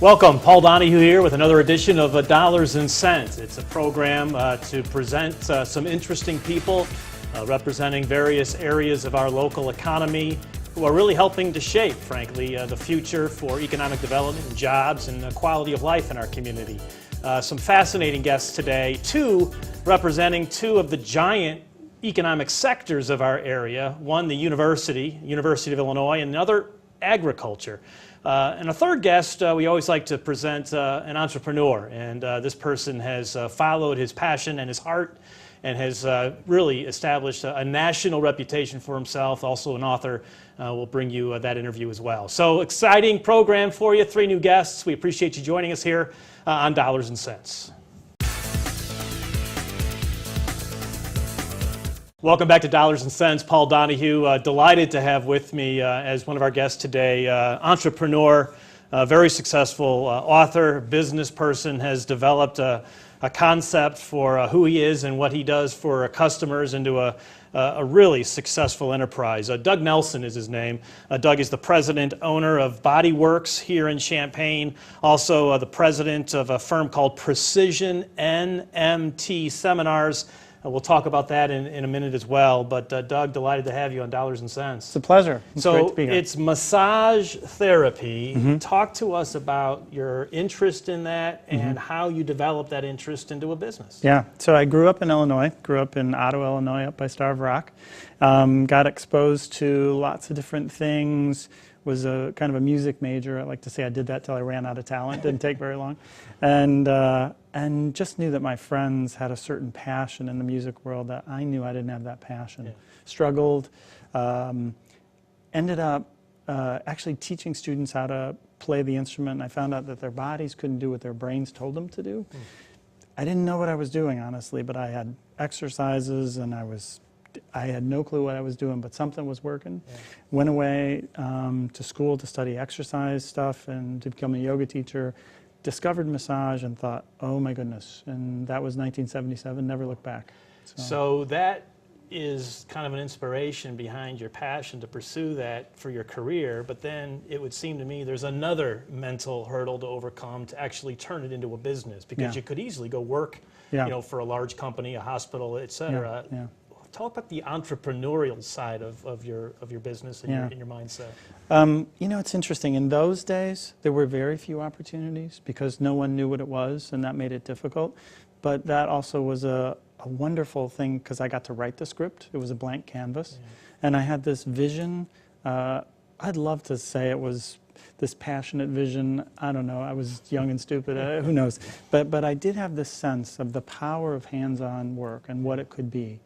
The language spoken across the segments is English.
Welcome, Paul Donahue here with another edition of Dollars and Cents. It's a program to present some interesting people representing various areas of our local economy who are really helping to shape, frankly, the future for economic development and jobs and quality of life in our community. Some fascinating guests today, two representing two of the giant economic sectors of our area. One, the University of Illinois, and another, agriculture. And a third guest, we always like to present an entrepreneur, and this person has followed his passion and his heart and has really established a national reputation for himself, also an author. We'll bring you that interview as well. So exciting program for you, three new guests. We appreciate you joining us here on Dollars and Cents. Welcome back to Dollars and Cents. Paul Donahue, delighted to have with me as one of our guests today, entrepreneur, very successful author, business person, has developed a concept for who he is and what he does for customers into a really successful enterprise. Doug Nelson is his name. Doug is the president, owner of Body Works here in Champaign, also the president of a firm called Precision NMT Seminars. We'll talk about that in a minute as well, but Doug, delighted to have you on Dollars and Cents. It's a pleasure. It's great to be here. It's massage therapy. Mm-hmm. Talk to us about your interest in that and how you developed that interest into a business. Yeah, so I grew up in Illinois, grew up in Ottawa, Illinois, up by Starved Rock. Got exposed to lots of different things. Was a kind of a music major. I like to say I did that till I ran out of talent. Didn't take very long. And just knew that my friends had a certain passion in the music world that I knew I didn't have that passion. Yeah. Struggled. Ended up actually teaching students how to play the instrument. I found out that their bodies couldn't do what their brains told them to do. I didn't know what I was doing, honestly, but I had exercises and I had no clue what I was doing, but something was working. Yeah. Went away to school to study exercise stuff and to become a yoga teacher. Discovered massage and thought, oh my goodness. And that was 1977, never looked back. So that is kind of an inspiration behind your passion to pursue that for your career, but then it would seem to me there's another mental hurdle to overcome to actually turn it into a business, because you could easily go work for a large company, a hospital, et cetera. Yeah. Talk about the entrepreneurial side of your business and your mindset. It's interesting. In those days, there were very few opportunities because no one knew what it was, and that made it difficult. But that also was a wonderful thing because I got to write the script. It was a blank canvas. Yeah. And I had this vision. I'd love to say it was this passionate vision. I don't know. I was young and stupid. Who knows? But I did have this sense of the power of hands-on work and what it could be.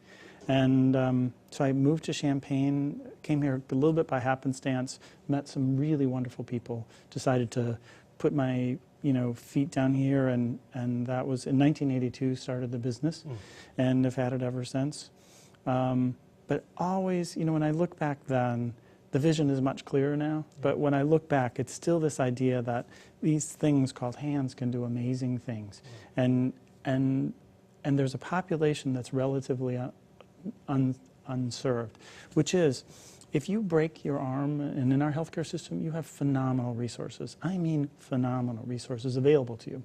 And so I moved to Champaign, came here a little bit by happenstance, met some really wonderful people, decided to put my feet down here, and that was in 1982, started the business, and have had it ever since. But always, when I look back then, the vision is much clearer now, but when I look back, it's still this idea that these things called hands can do amazing things. And there's a population that's relatively unserved, which is, if you break your arm, and in our healthcare system, you have phenomenal resources. I mean phenomenal resources available to you.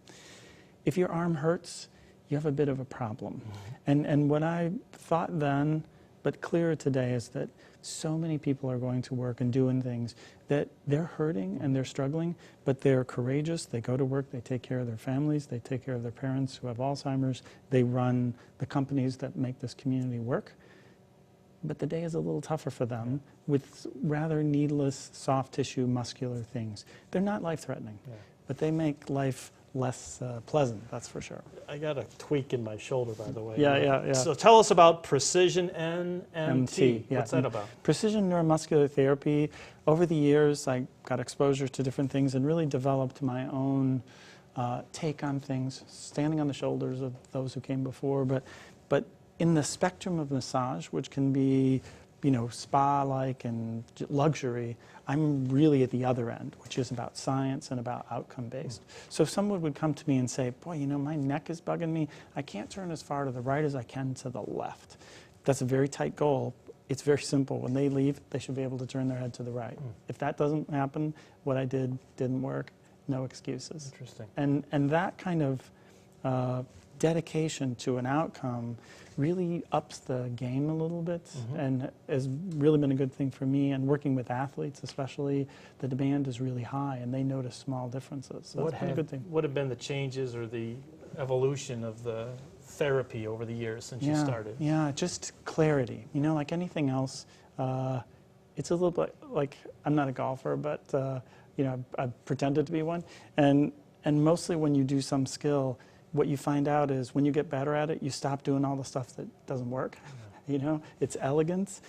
If your arm hurts, you have a bit of a problem. And what I thought then, but clearer today, is that so many people are going to work and doing things that they're hurting and they're struggling, but they're courageous. They go to work, they take care of their families, they take care of their parents who have Alzheimer's, they run the companies that make this community work. But the day is a little tougher for them with rather needless, soft tissue, muscular things. They're not life-threatening, but they make life less pleasant, that's for sure. I got a tweak in my shoulder, by the way. Yeah. So tell us about Precision NMT. What's that about? Precision neuromuscular therapy. Over the years, I got exposure to different things and really developed my own take on things, standing on the shoulders of those who came before. But in the spectrum of massage, which can be spa-like and luxury, I'm really at the other end, which is about science and about outcome-based. So if someone would come to me and say, boy, my neck is bugging me. I can't turn as far to the right as I can to the left. That's a very tight goal. It's very simple. When they leave, they should be able to turn their head to the right. If that doesn't happen, what I did didn't work. no excuses. Interesting. And that kind of dedication to an outcome really ups the game a little bit, and has really been a good thing for me. And working with athletes especially, the demand is really high and they notice small differences. So that's been a good thing. What have been the changes or the evolution of the therapy over the years since you started? Yeah, just clarity. You know, like anything else, it's a little bit like, I'm not a golfer, but you know, I've pretended to be one. And mostly when you do some skill, what you find out is when you get better at it, you stop doing all the stuff that doesn't work. You know, it's elegance.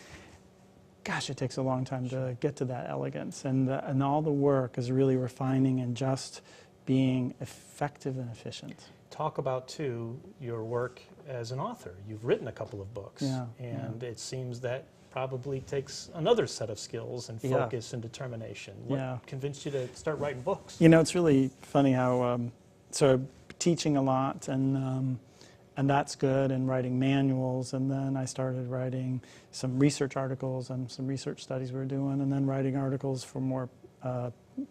Gosh, it takes a long time to get to that elegance. And all the work is really refining and just being effective and efficient. Talk about, too, your work as an author. You've written a couple of books. And it seems that probably takes another set of skills and focus and determination. What convinced you to start writing books? You know, it's really funny how, so teaching a lot, and that's good, and writing manuals, and then I started writing some research articles and some research studies we were doing, and then writing articles for more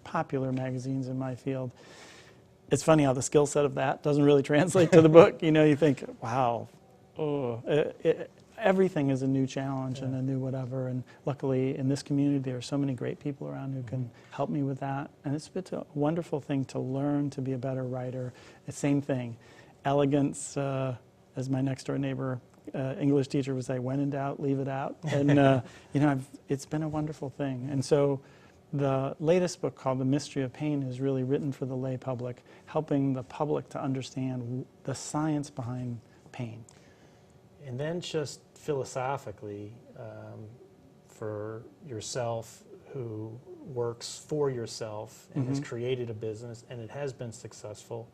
popular magazines in my field. It's funny how the skill set of that doesn't really translate to the book. You know, you think, wow, everything is a new challenge and a new whatever, and luckily in this community there are so many great people around who can help me with that, and it's been a wonderful thing to learn to be a better writer. The same thing, elegance, as my next door neighbor English teacher would say, when in doubt, leave it out, and you know, it's been a wonderful thing. And so the latest book, called The Mystery of Pain, is really written for the lay public, helping the public to understand the science behind pain. And then just philosophically, for yourself who works for yourself and has created a business and it has been successful,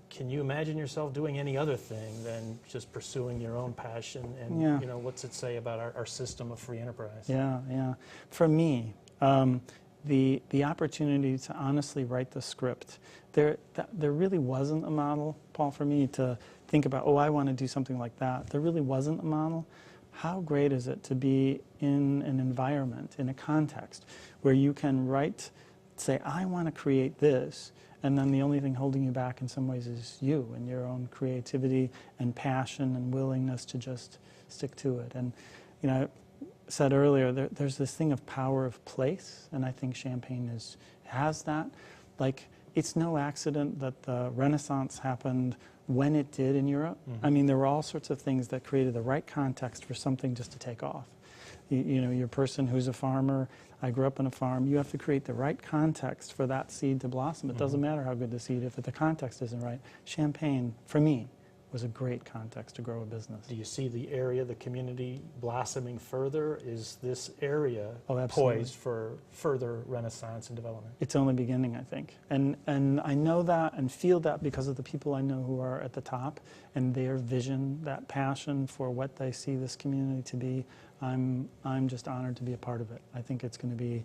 can you imagine yourself doing any other thing than just pursuing your own passion? And you know, what's it say about our system of free enterprise? Yeah. For me, the opportunity to honestly write the script, there really wasn't a model, Paul, for me to think about, oh, I want to do something like that. There really wasn't a model. How great is it to be in an environment, in a context, where you can write, say, I want to create this, and then the only thing holding you back in some ways is you and your own creativity and passion and willingness to just stick to it. And, you know, I said earlier, there's this thing of power of place, and I think Champaign has that. Like, it's no accident that the Renaissance happened when it did in Europe. I mean, there were all sorts of things that created the right context for something just to take off. You know, you're a person who's a farmer. I grew up on a farm. You have to create the right context for that seed to blossom. It doesn't matter how good the seed, if the context isn't right. Champaign, for me, was a great context to grow a business. Do you see the area, the community blossoming further? Is this area absolutely poised for further renaissance and development? It's only beginning, I think. And I know that and feel that because of the people I know who are at the top and their vision, that passion for what they see this community to be. I'm just honored to be a part of it. I think it's going to be,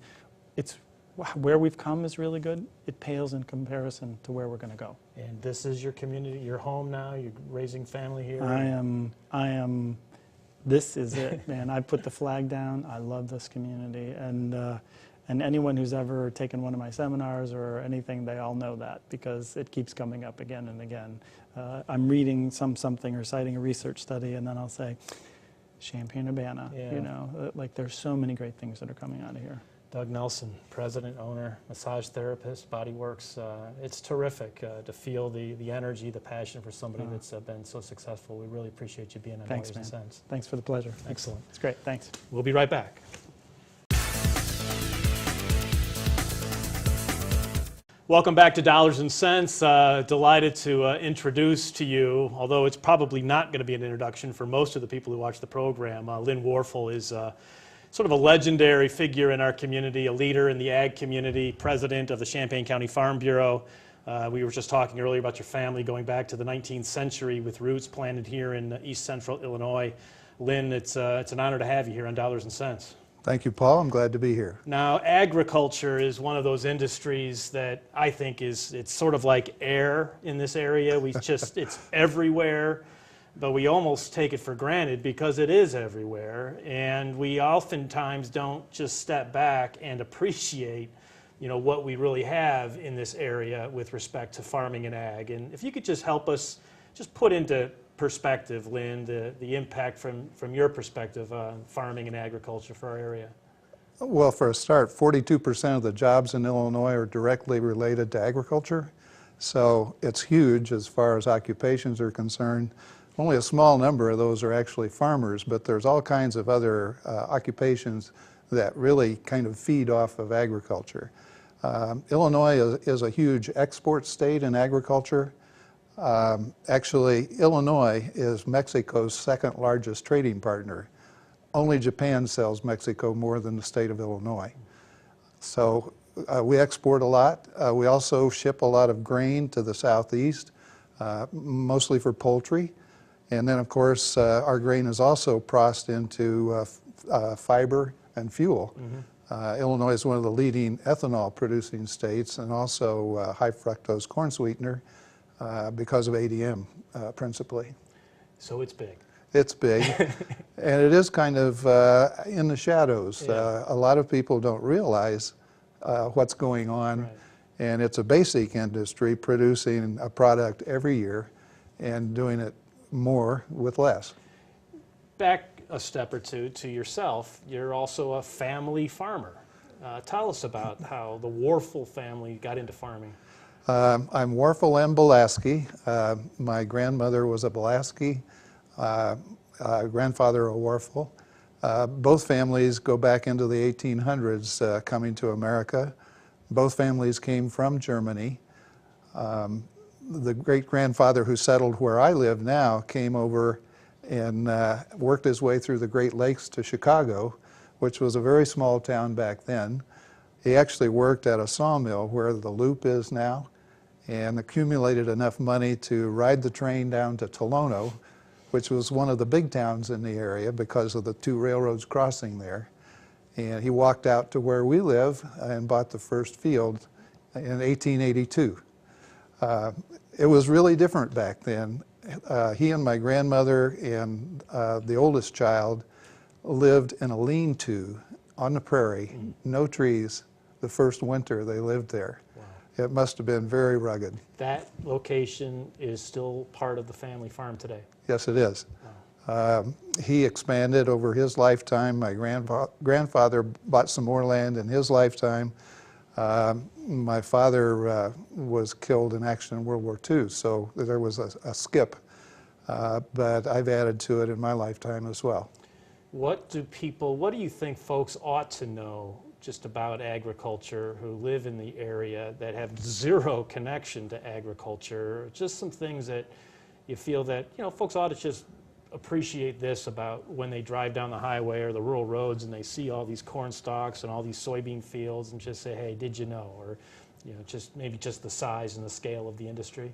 where we've come is really good. It pales in comparison to where we're going to go. And this is your community, your home now? You're raising family here? I am, this is it, man. I put the flag down. I love this community. And anyone who's ever taken one of my seminars or anything, they all know that because it keeps coming up again and again. I'm reading something or citing a research study, and then I'll say, Champaign-Urbana, you know, like there's so many great things that are coming out of here. Doug Nelson, president, owner, massage therapist, BodyWorks. It's terrific to feel the energy, the passion for somebody that's been so successful. We really appreciate you being on Dollars and Cents. Thanks for the pleasure. Excellent. It's great. Thanks. We'll be right back. Welcome back to Dollars and Cents. Delighted to introduce to you, although it's probably not going to be an introduction for most of the people who watch the program, Lynn Warfel is sort of a legendary figure in our community, a leader in the ag community, president of the Champaign County Farm Bureau. We were just talking earlier about your family going back to the 19th century with roots planted here in East Central Illinois. Lynn, it's an honor to have you here on Dollars and Cents. Thank you, Paul. I'm glad to be here. Now, agriculture is one of those industries that I think it's sort of like air in this area. It's everywhere, but we almost take it for granted because it is everywhere. And we oftentimes don't just step back and appreciate what we really have in this area with respect to farming and ag. And if you could just help us just put into perspective, Lynn, the impact from your perspective on farming and agriculture for our area. Well, for a start, 42% of the jobs in Illinois are directly related to agriculture. So it's huge as far as occupations are concerned. Only a small number of those are actually farmers, but there's all kinds of other occupations that really kind of feed off of agriculture. Illinois is a huge export state in agriculture. Actually, Illinois is Mexico's second largest trading partner. Only Japan sells Mexico more than the state of Illinois. So we export a lot. We also ship a lot of grain to the southeast, mostly for poultry. And then, of course, our grain is also processed into fiber and fuel. Illinois is one of the leading ethanol producing states, and also high fructose corn sweetener because of ADM principally. So it's big. It's big, and it is kind of in the shadows. Yeah. A lot of people don't realize what's going on, Right. and it's a basic industry producing a product every year and doing it more with less. Back a step or two to yourself, you're also a family farmer. Tell us about how the Warfel family got into farming. I'm Warfel M. Belaski. My grandmother was a Belaski, grandfather a Warfel. Both families go back into the 1800s coming to America. Both families came from Germany. The great-grandfather who settled where I live now came over and worked his way through the Great Lakes to Chicago, which was a very small town back then. He actually worked at a sawmill where the Loop is now, and accumulated enough money to ride the train down to Tolono, which was one of the big towns in the area because of the two railroads crossing there. And he walked out to where we live and bought the first field in 1882. It was really different back then. He and my grandmother and the oldest child lived in a lean-to on the prairie, no trees, the first winter they lived there. It must have been very rugged. That location is still part of the family farm today. Yes, it is. He expanded over his lifetime. My grandfather bought some more land in his lifetime. My father was killed in action in World War II, so there was a skip. But I've added to it in my lifetime as well. What do you think folks ought to know just about agriculture who live in the area that have zero connection to agriculture? Just some things that you feel that, folks ought to just appreciate this about when they drive down the highway or the rural roads and they see all these corn stalks and all these soybean fields, and just say, hey, did you know? Or, maybe just the size and the scale of the industry.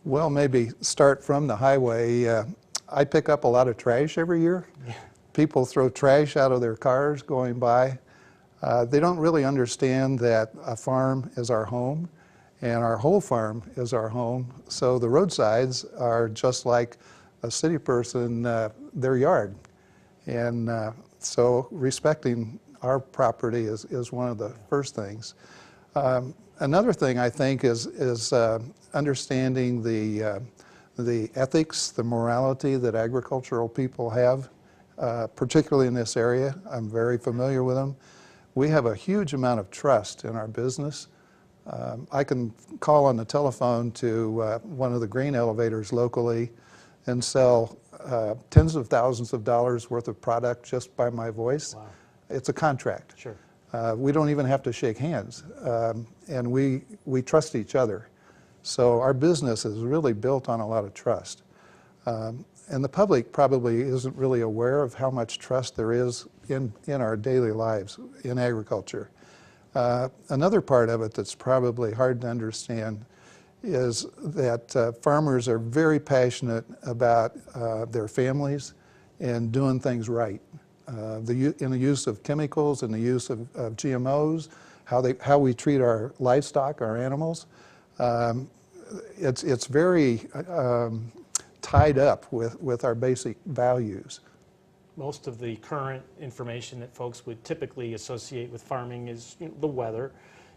Well, maybe start from the highway. I pick up a lot of trash every year. Yeah. People throw trash out of their cars going by. They don't really understand that a farm is our home, and our whole farm is our home. So the roadsides are just like a city person, their yard. And so respecting our property is one of the first things. Another thing I think is understanding the ethics, the morality that agricultural people have, particularly in this area. I'm very familiar with them. We have a huge amount of trust in our business. I can call on the telephone to one of the grain elevators locally and sell tens of thousands of dollars worth of product just by my voice. Wow. It's a contract. Sure. We don't even have to shake hands, and we trust each other. So our business is really built on a lot of trust. And the public probably isn't really aware of how much trust there is in our daily lives in agriculture. Another part of it that's probably hard to understand is that farmers are very passionate about their families and doing things right. In the use of chemicals, in the use of GMOs, how we treat our livestock, our animals. It's very tied up with our basic values. Most of the current information that folks would typically associate with farming is the weather.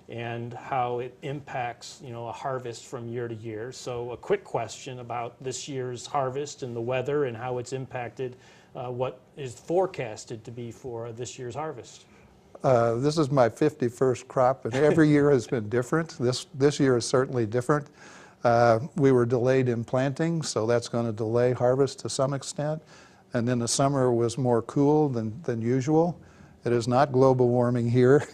and how it impacts, a harvest from year to year. So a quick question about this year's harvest and the weather and how it's impacted what is forecasted to be for this year's harvest. This is my 51st crop, and every year has been different. This year is certainly different. We were delayed in planting, so that's going to delay harvest to some extent. And then the summer was more cool than usual. It is not global warming here.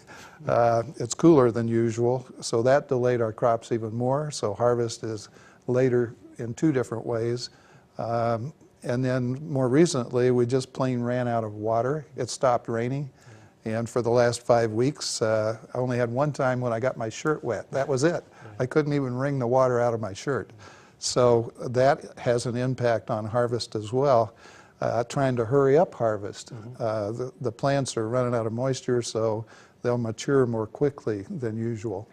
It's cooler than usual, so that delayed our crops even more. So harvest is later in two different ways. And then more recently, we just plain ran out of water. It stopped raining. And for the last 5 weeks, I only had one time when I got my shirt wet. That was it. I couldn't even wring the water out of my shirt. So that has an impact on harvest as well, trying to hurry up harvest. The plants are running out of moisture, so they'll mature more quickly than usual.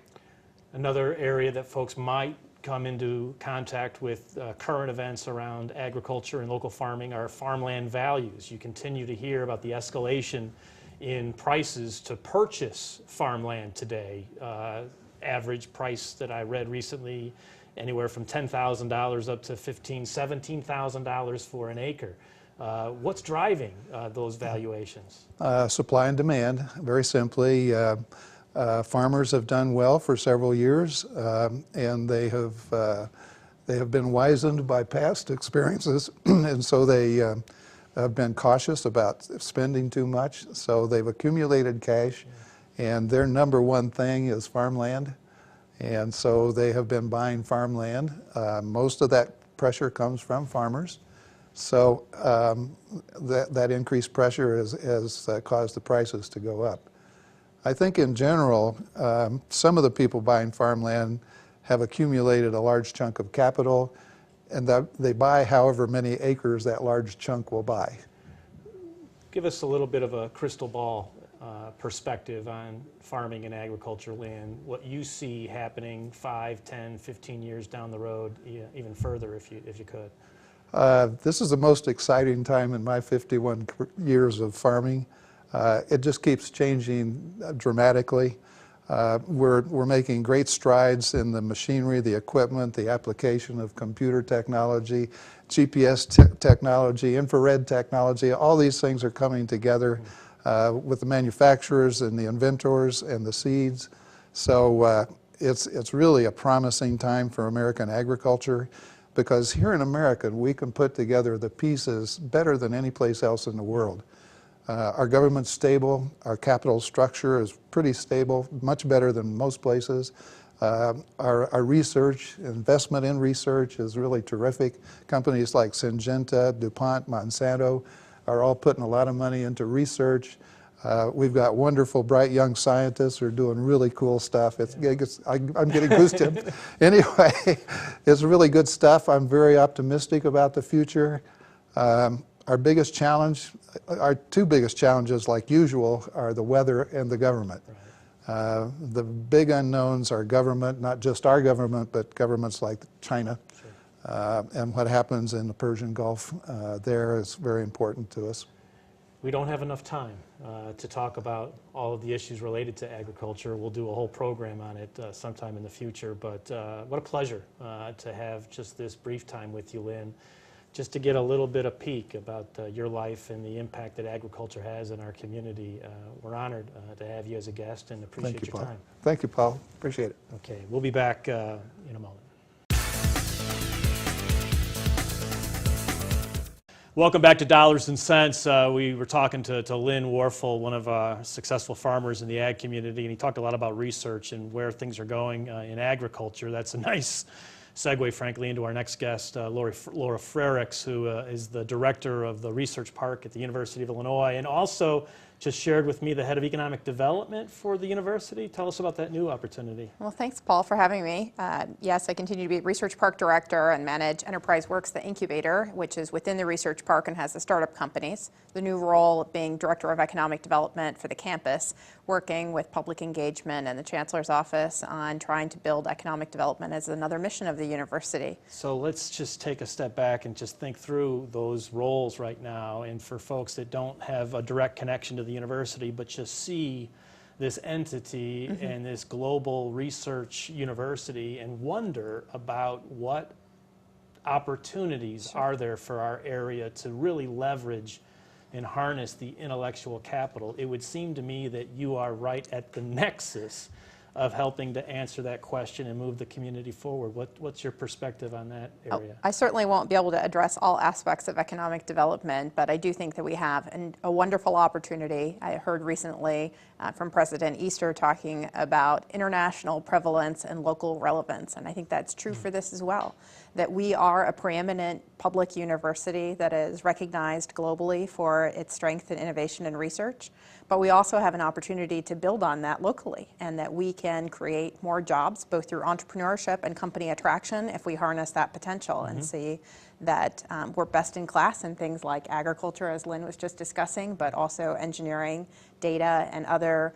Another area that folks might come into contact with current events around agriculture and local farming are farmland values. You continue to hear about the escalation in prices to purchase farmland today. Average price that I read recently, anywhere from $10,000 up to $15,000, $17,000 for an acre. What's driving those valuations? Supply and demand, very simply. Farmers have done well for several years, and they have been wizened by past experiences, and so they have been cautious about spending too much. So they've accumulated cash, and their number one thing is farmland, and so they have been buying farmland. Most of that pressure comes from farmers. So that increased pressure has caused the prices to go up. I think in general, some of the people buying farmland have accumulated a large chunk of capital, and that they buy however many acres that large chunk will buy. Give us a little bit of a crystal ball perspective on farming and agriculture land, what you see happening 5, 10, 15 years down the road, even further if you could. This is the most exciting time in my 51 years of farming. It just keeps changing dramatically. We're making great strides in the machinery, the equipment, the application of computer technology, GPS technology, infrared technology. All these things are coming together with the manufacturers and the inventors and the seeds. So it's really a promising time for American agriculture, because here in America, we can put together the pieces better than any place else in the world. Our government's stable, our capital structure is pretty stable, much better than most places. Our research, investment in research is really terrific. Companies like Syngenta, DuPont, Monsanto are all putting a lot of money into research. We've got wonderful, bright young scientists who are doing really cool stuff. I'm getting goosebumps. Anyway, it's really good stuff. I'm very optimistic about the future. Our biggest challenge, our two biggest challenges, like usual, are the weather and the government. Right. The big unknowns are government, not just our government, but governments like China. Sure. And what happens in the Persian Gulf there is very important to us. We don't have enough time to talk about all of the issues related to agriculture. We'll do a whole program on it sometime in the future, but what a pleasure to have just this brief time with you, Lynn, just to get a little bit of peek about your life and the impact that agriculture has in our community. We're honored to have you as a guest and appreciate your time. Thank you, Paul. Appreciate it. Okay, we'll be back in a moment. Welcome back to Dollars and Cents. We were talking to Lynn Warfel, one of our successful farmers in the ag community, and he talked a lot about research and where things are going in agriculture. That's a nice segue, frankly, into our next guest, Laura Frerichs, who is the director of the Research Park at the University of Illinois, and also just shared with me the head of economic development for the university. Tell us about that new opportunity. Well, thanks, Paul, for having me. Yes, I continue to be Research Park Director and manage Enterprise Works, the incubator, which is within the Research Park and has the startup companies. The new role of being Director of Economic Development for the campus, working with public engagement and the Chancellor's office on trying to build economic development as another mission of the university. So let's just take a step back and just think through those roles right now. And for folks that don't have a direct connection to the university, but just see this entity and this global research university and wonder about what opportunities are there for our area to really leverage and harness the intellectual capital. It would seem to me that you are right at the nexus of helping to answer that question and move the community forward. What's your perspective on that area? I certainly won't be able to address all aspects of economic development, but I do think that we have a wonderful opportunity. I heard recently from President Easter talking about international prevalence and local relevance, and I think that's true for this as well, that we are a preeminent public university that is recognized globally for its strength in innovation and research, but we also have an opportunity to build on that locally, and that we can create more jobs both through entrepreneurship and company attraction if we harness that potential and see that we're best in class in things like agriculture, as Lynn was just discussing, but also engineering, data, and other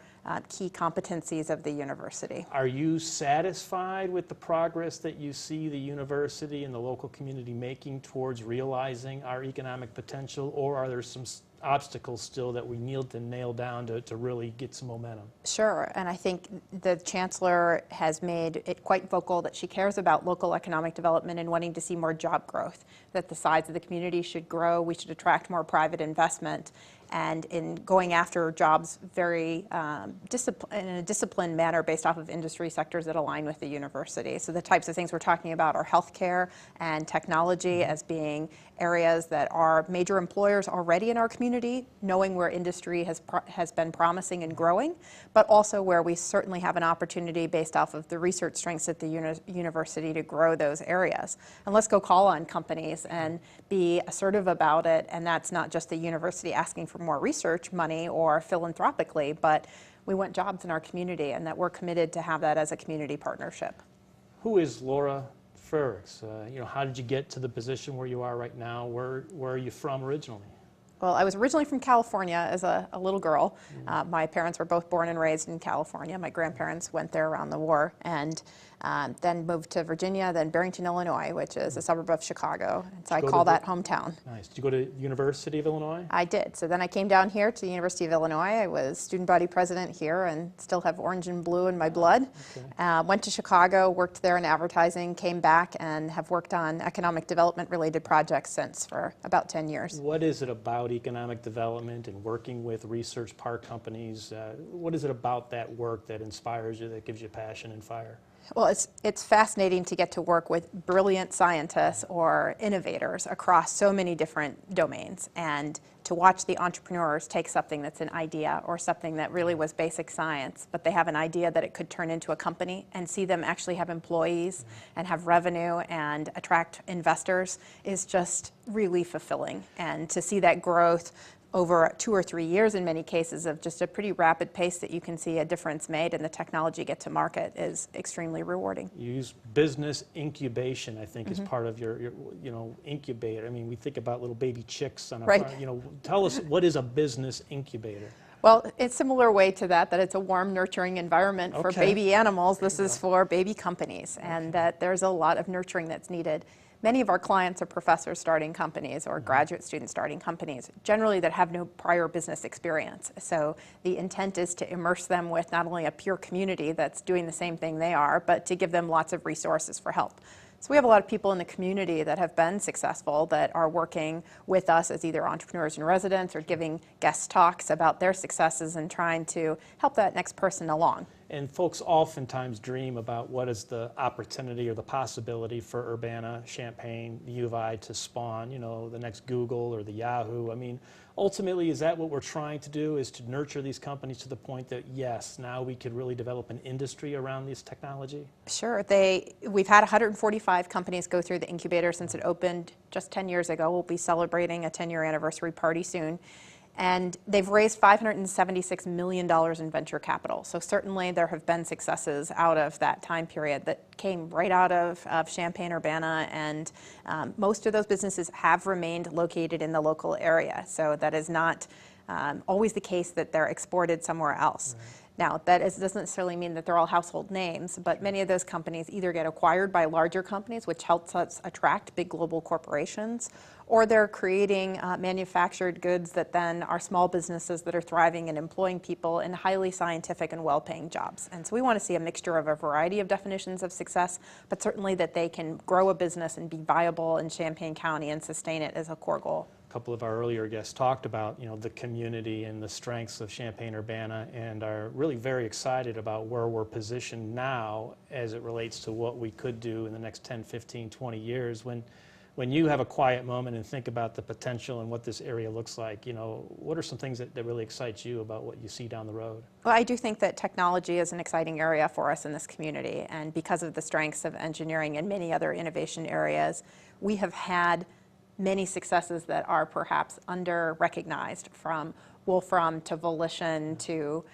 key competencies of the university. Are you satisfied with the progress that you see the university and the local community making towards realizing our economic potential, or are there some obstacles still that we need to nail down to really get some momentum? Sure, and I think the Chancellor has made it quite vocal that she cares about local economic development and wanting to see more job growth, that the size of the community should grow, we should attract more private investment, and in going after jobs very in a disciplined manner based off of industry sectors that align with the university. So the types of things we're talking about are healthcare and technology as being areas that are major employers already in our community, knowing where industry has been promising and growing, but also where we certainly have an opportunity based off of the research strengths at the university to grow those areas. And let's go call on companies and be assertive about it, and that's not just the university asking for more research money or philanthropically, but we want jobs in our community, and that we're committed to have that as a community partnership. Who is Laura Frerichs? How did you get to the position where you are right now? Where are you from originally? Well, I was originally from California as a little girl. My parents were both born and raised in California. My grandparents went there around the war, and then moved to Virginia, then Barrington, Illinois, which is a suburb of Chicago. And so I call that hometown. Nice. Did you go to the University of Illinois? I did. So then I came down here to the University of Illinois. I was student body president here and still have orange and blue in my blood. Okay. Went to Chicago, worked there in advertising, came back and have worked on economic development related projects since for about 10 years. What is it about economic development and working with research park companies? What is it about that work that inspires you, that gives you passion and fire? Well, it's fascinating to get to work with brilliant scientists or innovators across so many different domains, and to watch the entrepreneurs take something that's an idea or something that really was basic science, but they have an idea that it could turn into a company, and see them actually have employees and have revenue and attract investors is just really fulfilling. And to see that growth over 2 or 3 years in many cases of just a pretty rapid pace that you can see a difference made and the technology get to market is extremely rewarding. You use business incubation, I think, is part of your incubator. I mean, we think about little baby chicks on a Right. farm. Tell us, what is a business incubator? Well, it's a similar way to that it's a warm, nurturing environment for Okay. baby animals. This is for baby companies, and that there's a lot of nurturing that's needed. Many of our clients are professors starting companies or graduate students starting companies, generally that have no prior business experience. So the intent is to immerse them with not only a peer community that's doing the same thing they are, but to give them lots of resources for help. So we have a lot of people in the community that have been successful that are working with us as either entrepreneurs in residence or giving guest talks about their successes and trying to help that next person along. And folks oftentimes dream about what is the opportunity or the possibility for Urbana, Champaign, the U of I to spawn, the next Google or the Yahoo. I mean, ultimately, is that what we're trying to do, is to nurture these companies to the point that, yes, now we could really develop an industry around this technology? Sure. We've had 145 companies go through the incubator since it opened just 10 years ago. We'll be celebrating a 10-year anniversary party soon. And they've raised $576 million in venture capital. So certainly there have been successes out of that time period that came right out of Champaign-Urbana, and most of those businesses have remained located in the local area. So that is not always the case that they're exported somewhere else. Now, doesn't necessarily mean that they're all household names, but many of those companies either get acquired by larger companies, which helps us attract big global corporations, or they're creating manufactured goods that then are small businesses that are thriving and employing people in highly scientific and well-paying jobs. And so we want to see a mixture of a variety of definitions of success, but certainly that they can grow a business and be viable in Champaign County and sustain it as a core goal. A couple of our earlier guests talked about, the community and the strengths of Champaign-Urbana, and are really very excited about where we're positioned now as it relates to what we could do in the next 10, 15, 20 years. When you have a quiet moment and think about the potential and what this area looks like, what are some things that really excite you about what you see down the road? Well, I do think that technology is an exciting area for us in this community, and because of the strengths of engineering and many other innovation areas, we have had many successes that are perhaps under-recognized, from Wolfram to Volition to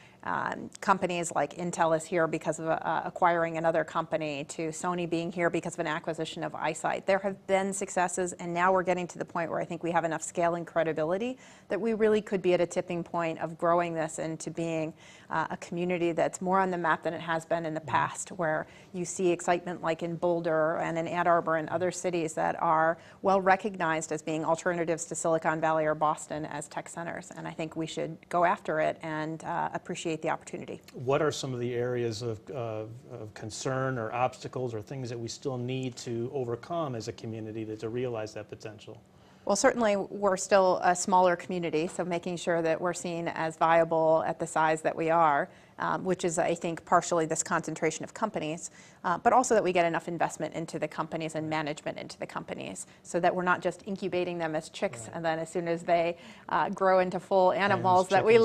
companies like Intel is here because of acquiring another company, to Sony being here because of an acquisition of iSight. There have been successes, and now we're getting to the point where I think we have enough scale and credibility that we really could be at a tipping point of growing this into being a community that's more on the map than it has been in the past, where you see excitement like in Boulder and in Ann Arbor and other cities that are well recognized as being alternatives to Silicon Valley or Boston as tech centers. And I think we should go after it and appreciate the opportunity. What are some of the areas of concern or obstacles or things that we still need to overcome as a community to realize that potential? Well, certainly we're still a smaller community, so making sure that we're seen as viable at the size that we are, which is, I think, partially this concentration of companies, but also that we get enough investment into the companies and management into the companies, so that we're not just incubating them as chicks, right, and then as soon as they grow into full animals, that we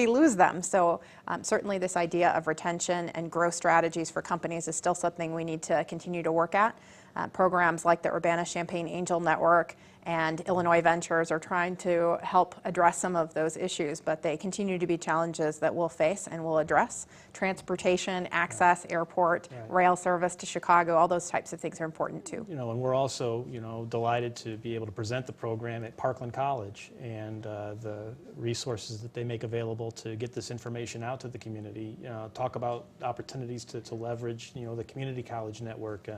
lose them. So certainly this idea of retention and growth strategies for companies is still something we need to continue to work at. Programs like the Urbana-Champaign Angel Network and Illinois Ventures are trying to help address some of those issues, but they continue to be challenges that we'll face and we'll address. Transportation, access, airport, rail service to Chicago, all those types of things are important too. And we're also, delighted to be able to present the program at Parkland College, and the resources that they make available to get this information out to the community. Talk about opportunities to leverage, the community college network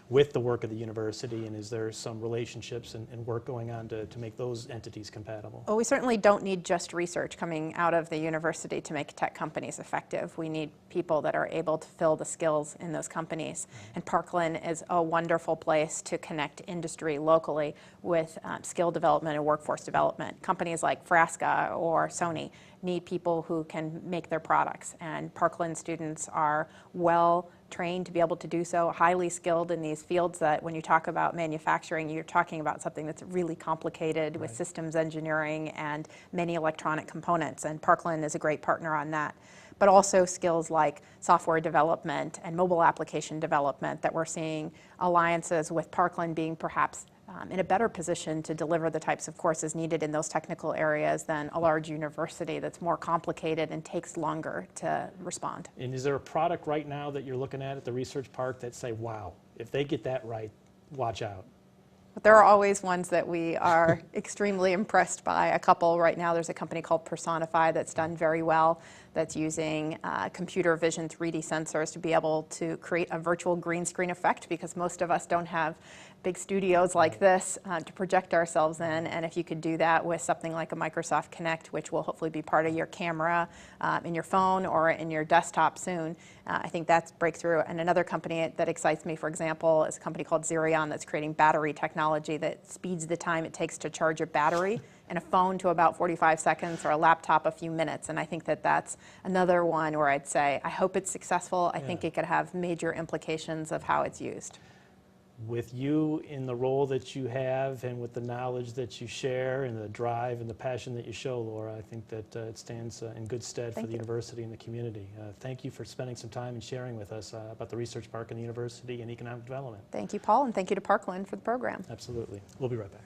with the work of the university, and is there some relationships and work going on to make those entities compatible? Well, we certainly don't need just research coming out of the university to make tech companies effective. We need people that are able to fill the skills in those companies. And Parkland is a wonderful place to connect industry locally with skill development and workforce development. Companies like Frasca or Sony need people who can make their products, and Parkland students are well trained to be able to do so, highly skilled in these fields that when you talk about manufacturing, you're talking about something that's really complicated with systems engineering and many electronic components, and Parkland is a great partner on that. But also skills like software development and mobile application development that we're seeing alliances with Parkland being perhaps in a better position to deliver the types of courses needed in those technical areas than a large university that's more complicated and takes longer to respond. And is there a product right now that you're looking at the research park that say, wow, if they get that right, watch out? But there are always ones that we are extremely impressed by. A couple right now, there's a company called Personify that's done very well, that's using computer vision 3D sensors to be able to create a virtual green screen effect, because most of us don't have big studios like this to project ourselves in. And if you could do that with something like a Microsoft Kinect, which will hopefully be part of your camera in your phone or in your desktop soon, I think that's breakthrough. And another company that excites me, for example, is a company called Xerion that's creating battery technology that speeds the time it takes to charge a battery in a phone to about 45 seconds or a laptop a few minutes. And I think that that's another one where I'd say, I hope it's successful. I think it could have major implications of how it's used. With you in the role that you have and with the knowledge that you share and the drive and the passion that you show, Laura, I think that it stands in good stead for the university and the community. Thank you for spending some time and sharing with us about the Research Park and the university and economic development. Thank you, Paul, and thank you to Parkland for the program. Absolutely. We'll be right back.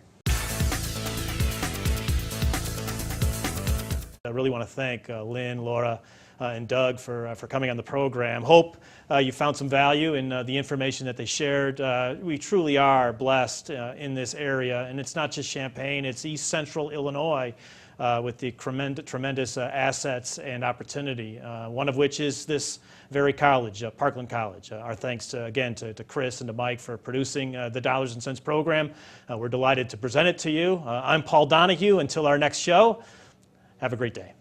I really want to thank Lynn, Laura, and Doug for coming on the program. Hope you found some value in the information that they shared. We truly are blessed in this area, and it's not just Champaign, it's East Central Illinois. with the tremendous assets and opportunity, one of which is this very college, Parkland College. Our thanks, again, to Chris and to Mike for producing the Dollars and Cents program. We're delighted to present it to you. I'm Paul Donahue. Until our next show, have a great day.